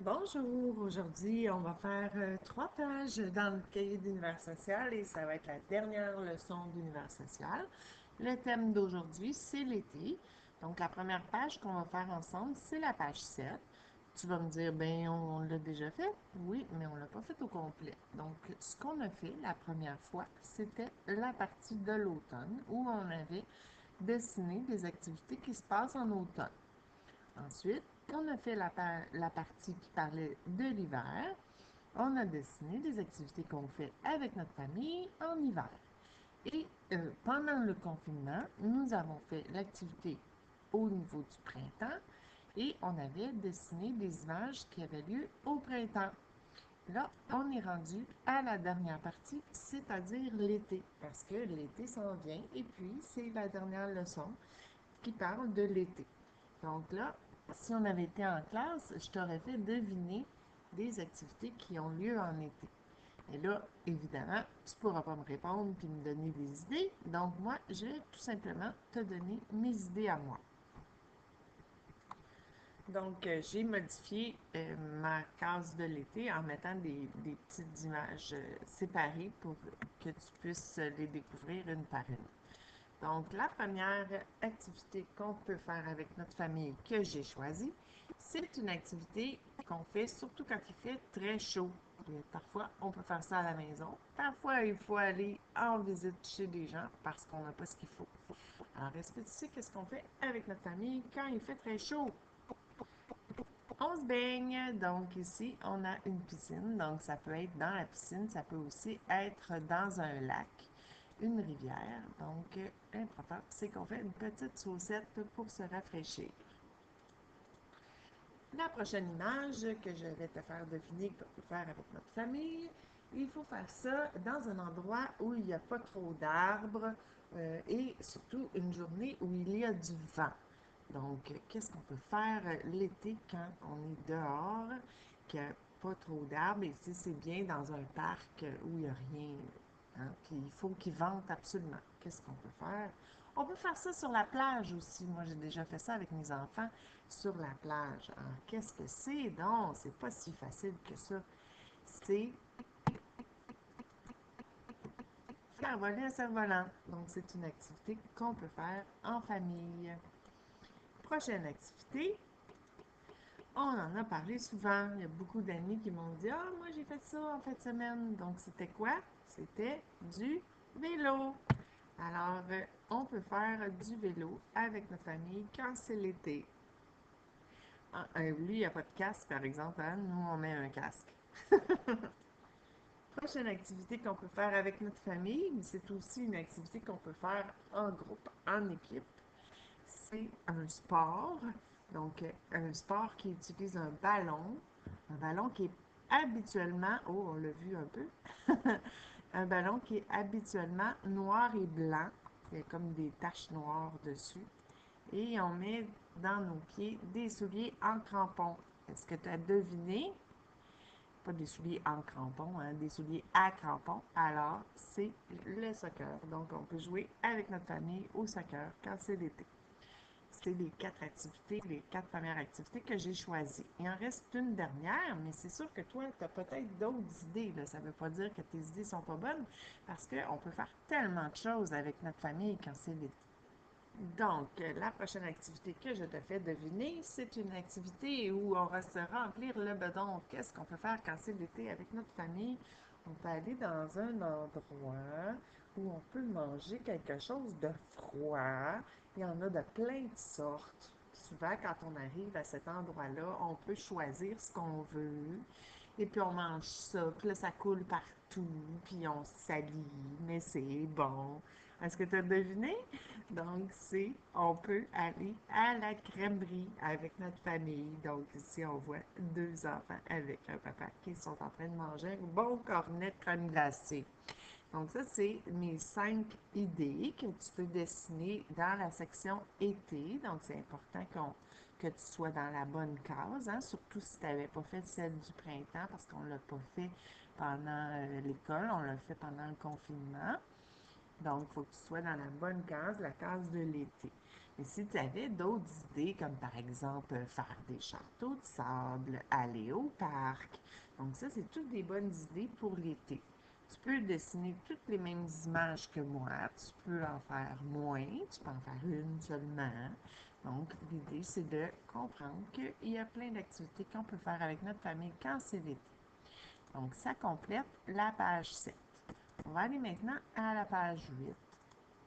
Bonjour, aujourd'hui on va faire 3 pages dans le cahier d'univers social et ça va être la dernière leçon d'univers social. Le thème d'aujourd'hui c'est l'été. Donc la première page qu'on va faire ensemble c'est la page 7. Tu vas me dire, ben on l'a déjà fait? Oui, mais on ne l'a pas fait au complet. Donc ce qu'on a fait la première fois c'était la partie de l'automne où on avait dessiné des activités qui se passent en automne. Ensuite, on a fait la partie qui parlait de l'hiver. On a dessiné des activités qu'on fait avec notre famille en hiver. Et pendant le confinement, nous avons fait l'activité au niveau du printemps et on avait dessiné des images qui avaient lieu au printemps. Là, on est rendu à la dernière partie, c'est-à-dire l'été, parce que l'été s'en vient et puis c'est la dernière leçon qui parle de l'été. Donc là, si on avait été en classe, je t'aurais fait deviner des activités qui ont lieu en été. Et là, évidemment, tu ne pourras pas me répondre puis me donner des idées. Donc moi, je vais tout simplement te donner mes idées à moi. Donc, j'ai modifié ma case de l'été en mettant des petites images séparées pour que tu puisses les découvrir une par une. Donc, la première activité qu'on peut faire avec notre famille que j'ai choisie, c'est une activité qu'on fait surtout quand il fait très chaud. Et parfois, on peut faire ça à la maison. Parfois, il faut aller en visite chez des gens parce qu'on n'a pas ce qu'il faut. Alors, est-ce que tu sais qu'est-ce qu'on fait avec notre famille quand il fait très chaud? On se baigne. Donc ici, on a une piscine. Donc ça peut être dans la piscine, ça peut aussi être dans un lac, une rivière. Donc l'important, c'est qu'on fait une petite saucette pour se rafraîchir. La prochaine image que je vais te faire deviner qu'on peut faire avec notre famille, il faut faire ça dans un endroit où il n'y a pas trop d'arbres et surtout une journée où il y a du vent. Donc, qu'est-ce qu'on peut faire l'été quand on est dehors, qu'il n'y a pas trop d'arbres? Et si c'est bien dans un parc où il n'y a rien, hein, puis il faut qu'il vente absolument. Qu'est-ce qu'on peut faire? On peut faire ça sur la plage aussi. Moi, j'ai déjà fait ça avec mes enfants sur la plage. Alors, qu'est-ce que c'est? Non, c'est pas si facile que ça. C'est faire voler un cerf-volant. Donc, c'est une activité qu'on peut faire en famille. Prochaine activité, on en a parlé souvent. Il y a beaucoup d'amis qui m'ont dit, ah, moi j'ai fait ça en fin de semaine. Donc, c'était quoi? C'était du vélo. Alors, on peut faire du vélo avec notre famille quand c'est l'été. Ah, lui, il n'y a pas de casque, par exemple. Hein? Nous, on met un casque. Prochaine activité qu'on peut faire avec notre famille, mais c'est aussi une activité qu'on peut faire en groupe, en équipe. C'est un sport. Donc, un sport qui utilise un ballon qui est habituellement, oh, on l'a vu un peu, un ballon qui est habituellement noir et blanc. Il y a comme des taches noires dessus. Et on met dans nos pieds des souliers en crampons. Est-ce que tu as deviné? Pas des souliers en crampons, hein, des souliers à crampons. Alors, c'est le soccer. Donc, on peut jouer avec notre famille au soccer quand c'est l'été. C'est les 4 activités, les 4 premières activités que j'ai choisies. Il en reste une dernière, mais c'est sûr que toi, tu as peut-être d'autres idées. Là. Ça ne veut pas dire que tes idées ne sont pas bonnes, parce qu'on peut faire tellement de choses avec notre famille quand c'est l'été. Donc, la prochaine activité que je te fais deviner, c'est une activité où on va se remplir le bedon. Qu'est-ce qu'on peut faire quand c'est l'été avec notre famille? On peut aller dans un endroit où on peut manger quelque chose de froid. Il y en a de plein de sortes. Souvent, quand on arrive à cet endroit-là, on peut choisir ce qu'on veut. Et puis on mange ça, puis là ça coule partout, puis on salit, mais c'est bon. Est-ce que tu as deviné? Donc, on peut aller à la crèmerie avec notre famille. Donc, ici, on voit 2 enfants avec un papa qui sont en train de manger un bon cornet de crème glacée. Donc, ça, c'est mes 5 idées que tu peux dessiner dans la section été. Donc, c'est important que tu sois dans la bonne case, hein, surtout si tu n'avais pas fait celle du printemps parce qu'on ne l'a pas fait pendant l'école, on l'a fait pendant le confinement. Donc, il faut que tu sois dans la bonne case, la case de l'été. Mais si tu avais d'autres idées, comme par exemple faire des châteaux de sable, aller au parc, donc ça, c'est toutes des bonnes idées pour l'été. Tu peux dessiner toutes les mêmes images que moi, tu peux en faire moins, tu peux en faire une seulement. Donc, l'idée, c'est de comprendre qu'il y a plein d'activités qu'on peut faire avec notre famille quand c'est l'été. Donc, ça complète la page 7. On va aller maintenant à la page 8.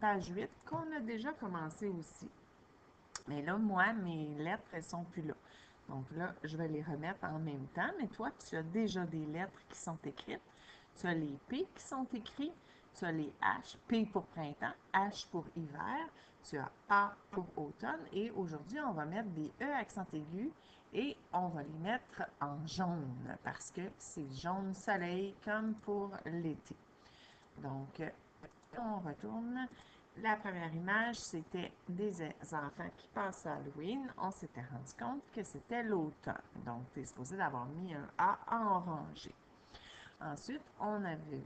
Page 8 qu'on a déjà commencé aussi. Mais là, moi, mes lettres, elles sont plus là. Donc là, je vais les remettre en même temps. Mais toi, tu as déjà des lettres qui sont écrites. Tu as les P qui sont écrits. Tu as les H, P pour printemps, H pour hiver. Tu as A pour automne. Et aujourd'hui, on va mettre des E accent aigu et on va les mettre en jaune parce que c'est jaune soleil comme pour l'été. Donc, on retourne. La première image, c'était des enfants qui passent à Halloween. On s'était rendu compte que c'était l'automne. Donc, tu es supposé d'avoir mis un A en orangé. Ensuite, on n'avait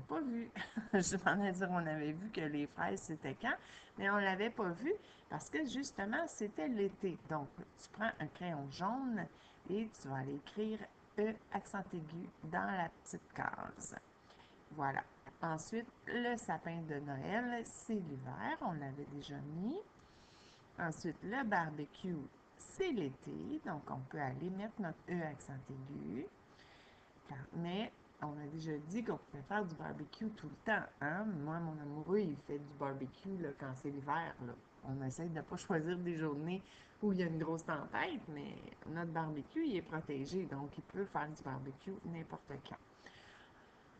pas vu, je m'en ai dire, on avait vu que les fraises, c'était quand, mais on ne l'avait pas vu parce que justement, c'était l'été. Donc, tu prends un crayon jaune et tu vas aller écrire E accent aigu dans la petite case. Voilà. Ensuite, le sapin de Noël, c'est l'hiver, on l'avait déjà mis. Ensuite, le barbecue, c'est l'été, donc on peut aller mettre notre E accent aigu. Mais on a déjà dit qu'on pouvait faire du barbecue tout le temps. Hein? Moi, mon amoureux, il fait du barbecue là, quand c'est l'hiver. On essaie de ne pas choisir des journées où il y a une grosse tempête, mais notre barbecue, il est protégé, donc il peut faire du barbecue n'importe quand.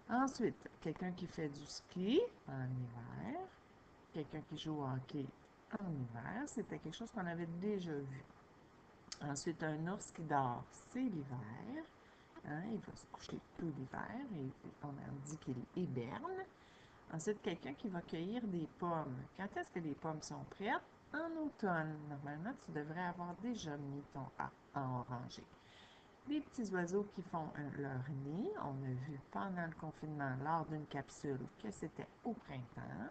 Ensuite, quelqu'un qui fait du ski en hiver, quelqu'un qui joue au hockey en hiver, c'était quelque chose qu'on avait déjà vu. Ensuite, un ours qui dort, c'est l'hiver. Hein, il va se coucher tout l'hiver et on a dit qu'il hiberne. Ensuite, quelqu'un qui va cueillir des pommes. Quand est-ce que les pommes sont prêtes? En automne. Normalement, tu devrais avoir déjà mis ton A en orangé. Les petits oiseaux qui font leur nid, on a vu pendant le confinement, lors d'une capsule, que c'était au printemps.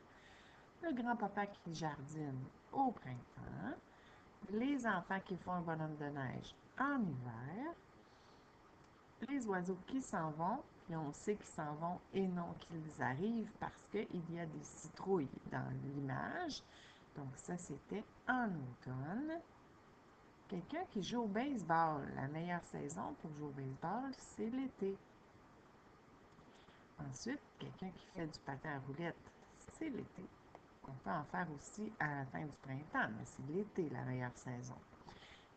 Le grand-papa qui jardine au printemps. Les enfants qui font un bonhomme de neige en hiver. Les oiseaux qui s'en vont, puis on sait qu'ils s'en vont et non qu'ils arrivent parce qu'il y a des citrouilles dans l'image. Donc ça, c'était en automne. Quelqu'un qui joue au baseball. La meilleure saison pour jouer au baseball, c'est l'été. Ensuite, quelqu'un qui fait du patin à roulettes, c'est l'été. On peut en faire aussi à la fin du printemps, mais c'est l'été la meilleure saison.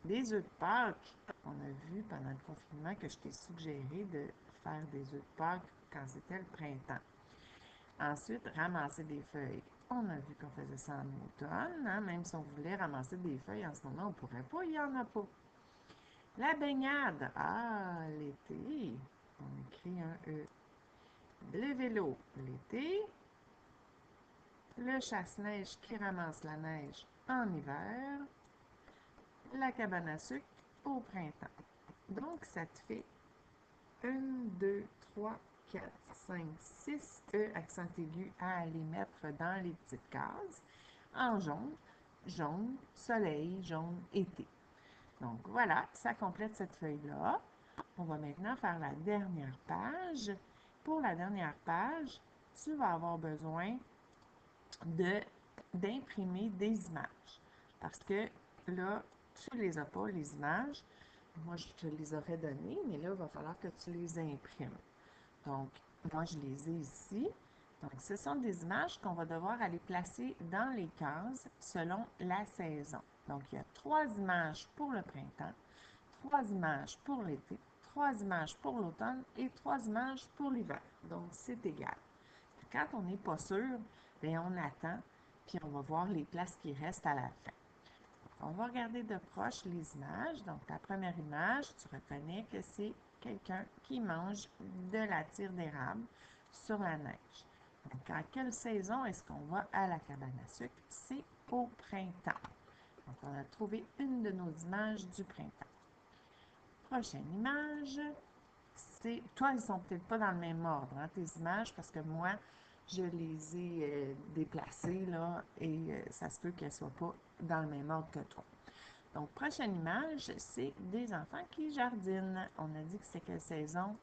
Des œufs de Pâques, on a vu pendant le confinement que je t'ai suggéré de faire des œufs de Pâques quand c'était le printemps. Ensuite, ramasser des feuilles. On a vu qu'on faisait ça en automne, hein? Même si on voulait ramasser des feuilles en ce moment, on ne pourrait pas, il n'y en a pas. La baignade. Ah, l'été. On écrit un E. Le vélo, l'été. Le chasse-neige qui ramasse la neige en hiver. La cabane à sucre au printemps. Donc, ça te fait 1, 2, 3, 4, 5, 6 E accent aigu à aller mettre dans les petites cases en jaune, jaune, soleil, jaune, été. Donc voilà, ça complète cette feuille-là. On va maintenant faire la dernière page. Pour la dernière page, tu vas avoir besoin d'imprimer des images. Parce que là, tu ne les as pas, les images. Moi, je te les aurais données, mais là, il va falloir que tu les imprimes. Donc, moi, je les ai ici. Donc, ce sont des images qu'on va devoir aller placer dans les cases selon la saison. Donc, il y a 3 images pour le printemps, 3 images pour l'été, 3 images pour l'automne et 3 images pour l'hiver. Donc, c'est égal. Quand on n'est pas sûr, bien, on attend, puis on va voir les places qui restent à la fin. On va regarder de proche les images. Donc, la première image, tu reconnais que c'est quelqu'un qui mange de la tire d'érable sur la neige. Donc, en quelle saison est-ce qu'on va à la cabane à sucre? C'est au printemps. Donc, on a trouvé une de nos images du printemps. Prochaine image, c'est... Toi, ils sont peut-être pas dans le même ordre, hein, tes images, parce que moi, je les ai déplacées, là, et ça se peut qu'elles ne soient pas dans le même ordre que toi. Donc, prochaine image, c'est des enfants qui jardinent. On a dit que c'est quelle saison?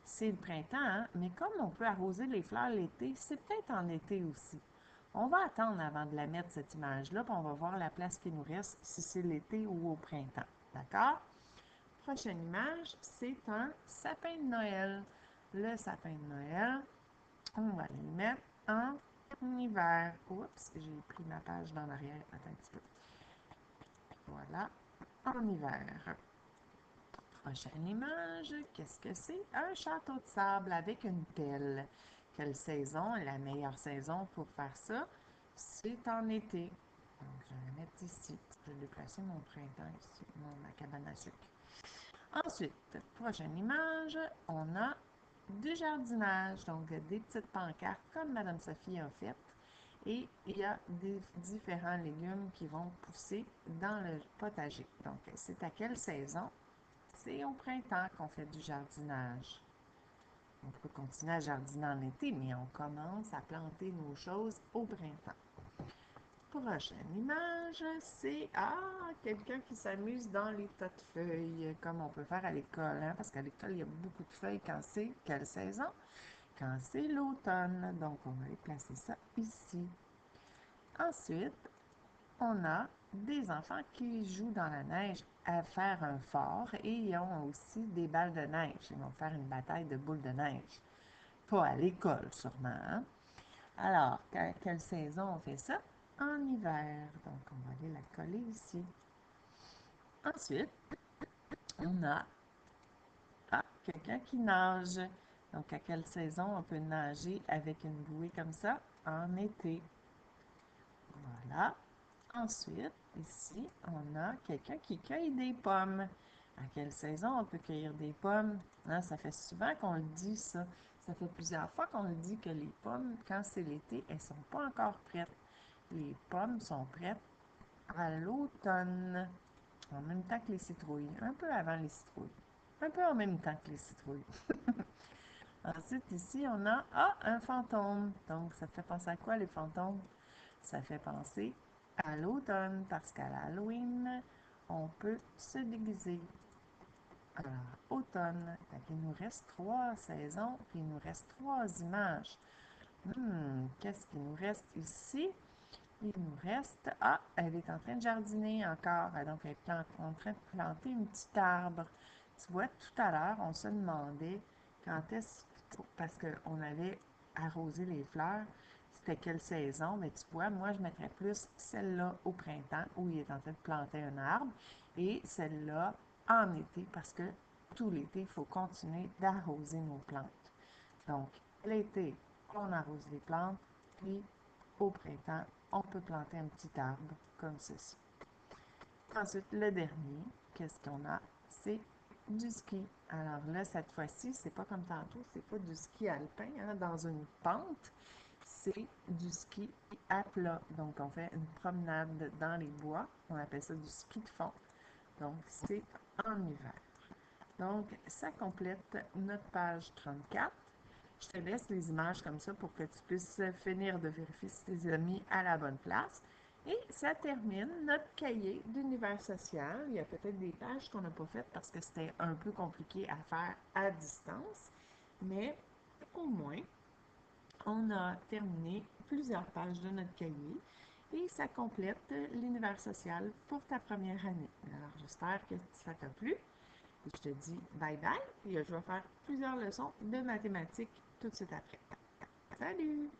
C'est le printemps, hein? Mais comme on peut arroser les fleurs l'été, c'est peut-être en été aussi. On va attendre avant de la mettre, cette image-là, puis on va voir la place qui nous reste, si c'est l'été ou au printemps. D'accord? Prochaine image, c'est un sapin de Noël. Le sapin de Noël, on va le mettre en hiver. Oups, j'ai pris ma page dans l'arrière. Attends un petit peu. Voilà, en hiver. Prochaine image, qu'est-ce que c'est? Un château de sable avec une pelle. Quelle saison? La meilleure saison pour faire ça, c'est en été. Donc, je vais la mettre ici. Je vais déplacer mon printemps ici, ma cabane à sucre. Ensuite, prochaine image, on a du jardinage, donc des petites pancartes comme Madame Sophie a fait. Et il y a des différents légumes qui vont pousser dans le potager. Donc, c'est à quelle saison? C'est au printemps qu'on fait du jardinage. On peut continuer à jardiner en été, mais on commence à planter nos choses au printemps. Prochaine image, c'est quelqu'un qui s'amuse dans les tas de feuilles, comme on peut faire à l'école, hein, parce qu'à l'école, il y a beaucoup de feuilles quand c'est quelle saison? Quand c'est l'automne. Donc, on va aller placer ça ici. Ensuite, on a des enfants qui jouent dans la neige à faire un fort et ils ont aussi des balles de neige. Ils vont faire une bataille de boules de neige. Pas à l'école, sûrement, hein? Alors, quelle saison on fait ça? En hiver. Donc, on va aller la coller ici. Ensuite, on a quelqu'un qui nage. Donc, à quelle saison on peut nager avec une bouée comme ça? En été. Voilà. Ensuite, ici, on a quelqu'un qui cueille des pommes. À quelle saison on peut cueillir des pommes? Hein, ça fait souvent qu'on le dit, ça. Ça fait plusieurs fois qu'on le dit que les pommes, quand c'est l'été, elles ne sont pas encore prêtes. Les pommes sont prêtes à l'automne, en même temps que les citrouilles, un peu avant les citrouilles, un peu en même temps que les citrouilles. Ensuite, ici, on a un fantôme. Donc, ça fait penser à quoi, les fantômes? Ça fait penser à l'automne, parce qu'à l'Halloween, on peut se déguiser. Alors, automne. Il nous reste 3 saisons, puis il nous reste 3 images. Qu'est-ce qu'il nous reste ici? Il nous reste... elle est en train de jardiner encore. Donc, elle est en train de planter un petit arbre. Tu vois, tout à l'heure, on se demandait quand est-ce... Parce qu'on avait arrosé les fleurs, c'était quelle saison. Mais tu vois, moi, je mettrais plus celle-là au printemps, où il est en train de planter un arbre, et celle-là en été, parce que tout l'été, il faut continuer d'arroser nos plantes. Donc, l'été, on arrose les plantes, puis au printemps, on peut planter un petit arbre comme ceci. Ensuite, le dernier, qu'est-ce qu'on a? C'est du ski. Alors là, cette fois-ci, c'est pas comme tantôt, c'est pas du ski alpin, hein, dans une pente, c'est du ski à plat. Donc, on fait une promenade dans les bois. On appelle ça du ski de fond. Donc, c'est en hiver. Donc, ça complète notre page 34. Je te laisse les images comme ça pour que tu puisses finir de vérifier si tu les as mis à la bonne place. Et ça termine notre cahier d'univers social. Il y a peut-être des pages qu'on n'a pas faites parce que c'était un peu compliqué à faire à distance, mais au moins, on a terminé plusieurs pages de notre cahier et ça complète l'univers social pour ta première année. Alors, j'espère que ça t'a plu. Et je te dis bye bye. Et je vais faire plusieurs leçons de mathématiques tout de suite après. Salut!